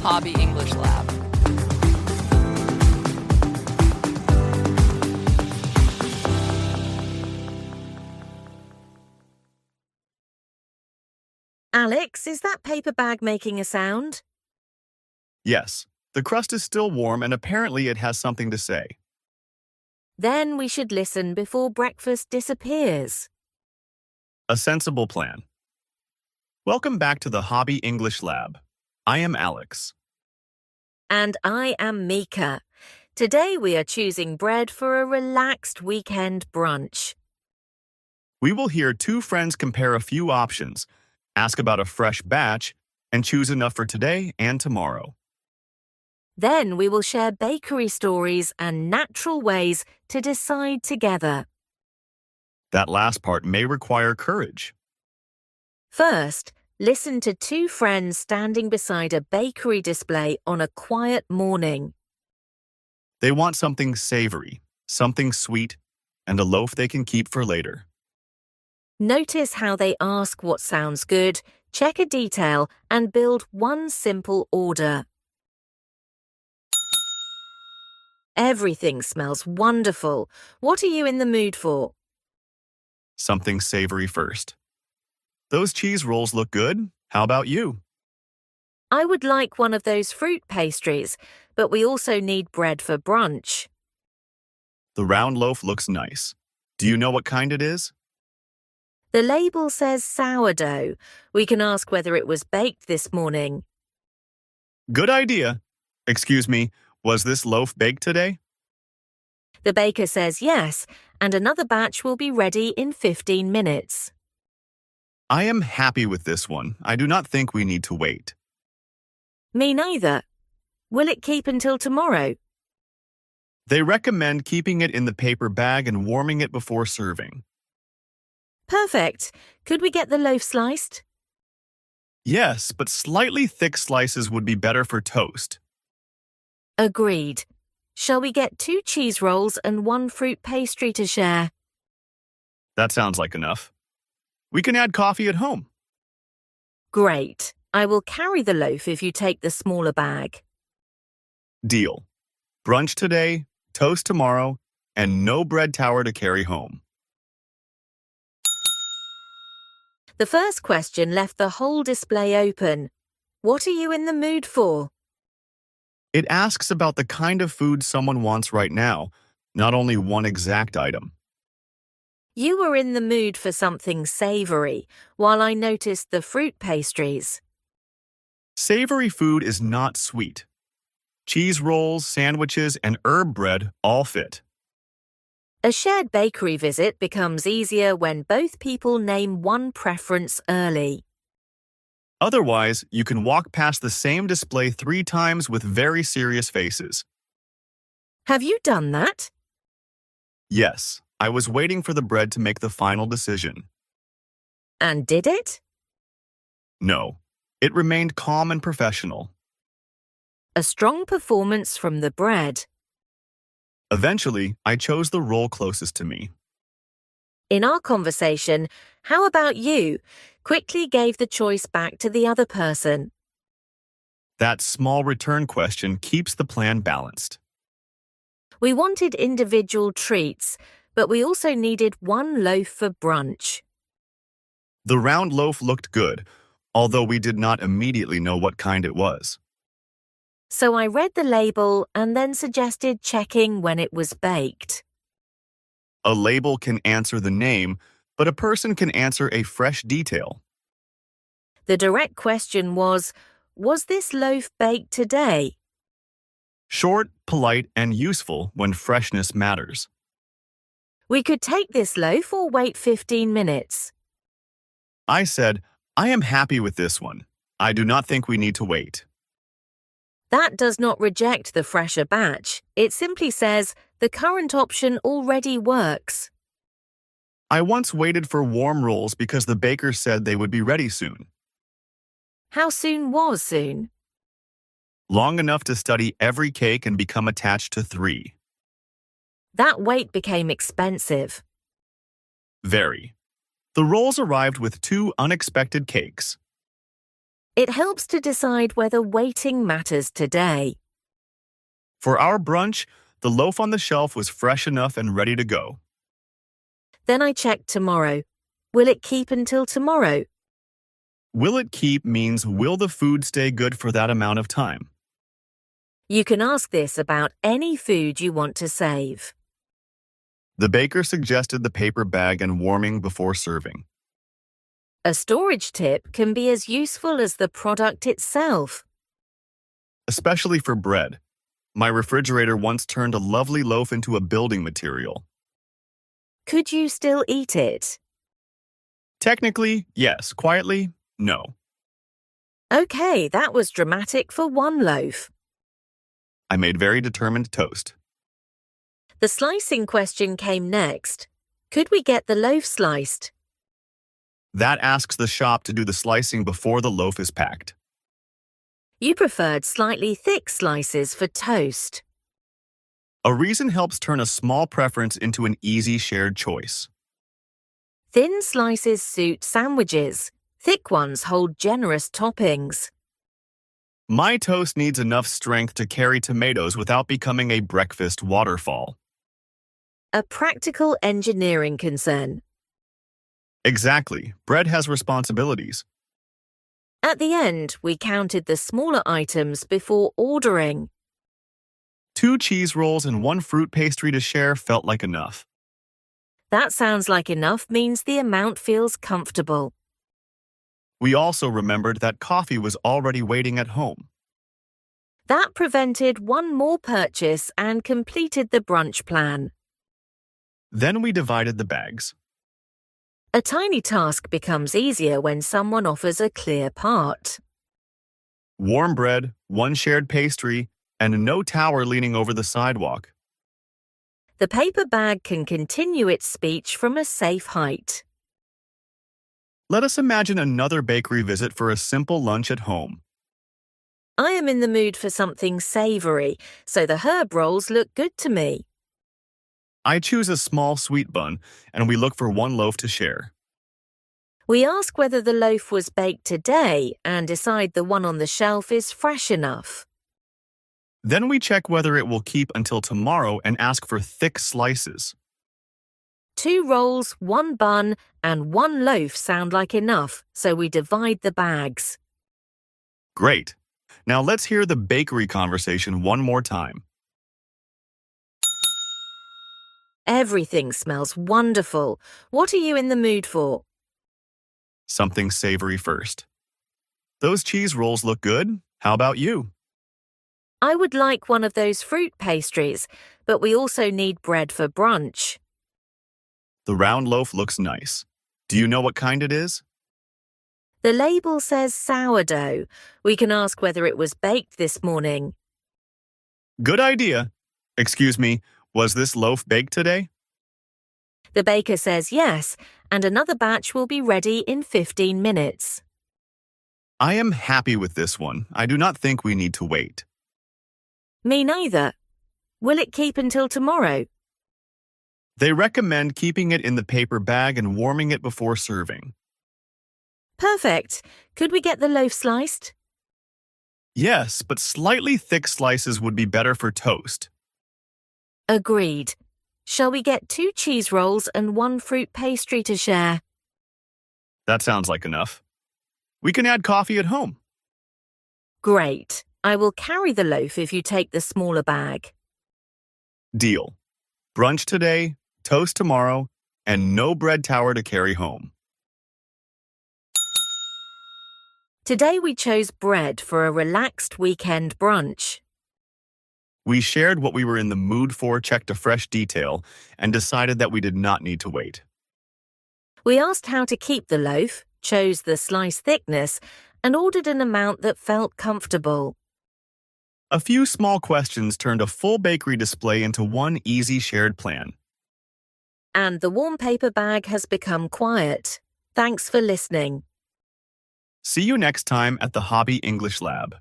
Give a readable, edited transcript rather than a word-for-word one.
Hobby English Lab. Alex, is that paper bag making a sound? Yes, the crust is still warm and apparently it has something to say. Then we should listen before breakfast disappears. A sensible plan. Welcome back to the Hobby English Lab. I am Alex. And I am Mika. Today we are choosing bread for a relaxed weekend brunch. We will hear two friends compare a few options, ask about a fresh batch, and choose enough for today and tomorrow. Then we will share bakery stories and natural ways to decide together. That last part may require courage. First, listen to two friends standing beside a bakery display on a quiet morning. They want something savory, something sweet, and a loaf they can keep for later. Notice how they ask what sounds good, check a detail, and build one simple order. Everything smells wonderful. What are you in the mood for? Something savory first. Those cheese rolls look good. How about you? I would like one of those fruit pastries, but we also need bread for brunch. The round loaf looks nice. Do you know what kind it is? The label says sourdough. We can ask whether it was baked this morning. Good idea. Excuse me, was this loaf baked today? The baker says yes, and another batch will be ready in 15 minutes. I am happy with this one. I do not think we need to wait. Me neither. Will it keep until tomorrow? They recommend keeping it in the paper bag and warming it before serving. Perfect. Could we get the loaf sliced? Yes, but slightly thick slices would be better for toast. Agreed. Shall we get 2 cheese rolls and 1 fruit pastry to share? That sounds like enough. We can add coffee at home. Great. I will carry the loaf if you take the smaller bag. Deal. Brunch today, toast tomorrow, and no bread tower to carry home. The first question left the whole display open. What are you in the mood for? It asks about the kind of food someone wants right now, not only one exact item. You were in the mood for something savory, while I noticed the fruit pastries. Savory food is not sweet. Cheese rolls, sandwiches, and herb bread all fit. A shared bakery visit becomes easier when both people name one preference early. Otherwise, you can walk past the same display 3 times with very serious faces. Have you done that? Yes, I was waiting for the bread to make the final decision. And did it? No, it remained calm and professional. A strong performance from the bread. Eventually, I chose the roll closest to me. In our conversation, how about you? Quickly gave the choice back to the other person. That small return question keeps the plan balanced. We wanted individual treats, but we also needed 1 loaf for brunch. The round loaf looked good, although we did not immediately know what kind it was. So I read the label and then suggested checking when it was baked. A label can answer the name, but a person can answer a fresh detail. The direct question was this loaf baked today? Short, polite, and useful when freshness matters. We could take this loaf or wait 15 minutes. I said, I am happy with this one. I do not think we need to wait. That does not reject the fresher batch. It simply says the current option already works. I once waited for warm rolls because the baker said they would be ready soon. How soon was soon? Long enough to study every cake and become attached to 3. That wait became expensive. Very. The rolls arrived with 2 unexpected cakes. It helps to decide whether waiting matters today. For our brunch, the loaf on the shelf was fresh enough and ready to go. Then I check tomorrow. Will it keep until tomorrow? Will it keep means will the food stay good for that amount of time? You can ask this about any food you want to save. The baker suggested the paper bag and warming before serving. A storage tip can be as useful as the product itself. Especially for bread. My refrigerator once turned a lovely loaf into a building material. Could you still eat it? Technically, yes. Quietly, no. Okay, that was dramatic for one loaf. I made very determined toast. The slicing question came next. Could we get the loaf sliced? That asks the shop to do the slicing before the loaf is packed. You preferred slightly thick slices for toast. A reason helps turn a small preference into an easy shared choice. Thin slices suit sandwiches. Thick ones hold generous toppings. My toast needs enough strength to carry tomatoes without becoming a breakfast waterfall. A practical engineering concern. Exactly. Bread has responsibilities. At the end, we counted the smaller items before ordering. 2 cheese rolls and 1 fruit pastry to share felt like enough. That sounds like enough means the amount feels comfortable. We also remembered that coffee was already waiting at home. That prevented one more purchase and completed the brunch plan. Then we divided the bags. A tiny task becomes easier when someone offers a clear part. Warm bread, 1 shared pastry, and no tower leaning over the sidewalk. The paper bag can continue its speech from a safe height. Let us imagine another bakery visit for a simple lunch at home. I am in the mood for something savory, so the herb rolls look good to me. I choose a small sweet bun, and we look for 1 loaf to share. We ask whether the loaf was baked today and decide the one on the shelf is fresh enough. Then we check whether it will keep until tomorrow and ask for thick slices. 2 rolls, 1 bun, and 1 loaf sound like enough, so we divide the bags. Great. Now let's hear the bakery conversation one more time. Everything smells wonderful. What are you in the mood for? Something savory first. Those cheese rolls look good. How about you? I would like one of those fruit pastries, but we also need bread for brunch. The round loaf looks nice. Do you know what kind it is? The label says sourdough. We can ask whether it was baked this morning. Good idea. Excuse me, was this loaf baked today? The baker says yes, and another batch will be ready in 15 minutes. I am happy with this one. I do not think we need to wait. Me neither. Will it keep until tomorrow? They recommend keeping it in the paper bag and warming it before serving. Perfect. Could we get the loaf sliced? Yes, but slightly thick slices would be better for toast. Agreed. Shall we get 2 cheese rolls and 1 fruit pastry to share? That sounds like enough. We can add coffee at home. Great. I will carry the loaf if you take the smaller bag. Deal. Brunch today, toast tomorrow, and no bread tower to carry home. Today we chose bread for a relaxed weekend brunch. We shared what we were in the mood for, checked a fresh detail, and decided that we did not need to wait. We asked how to keep the loaf, chose the slice thickness, and ordered an amount that felt comfortable. A few small questions turned a full bakery display into one easy shared plan. And the warm paper bag has become quiet. Thanks for listening. See you next time at the Hobby English Lab.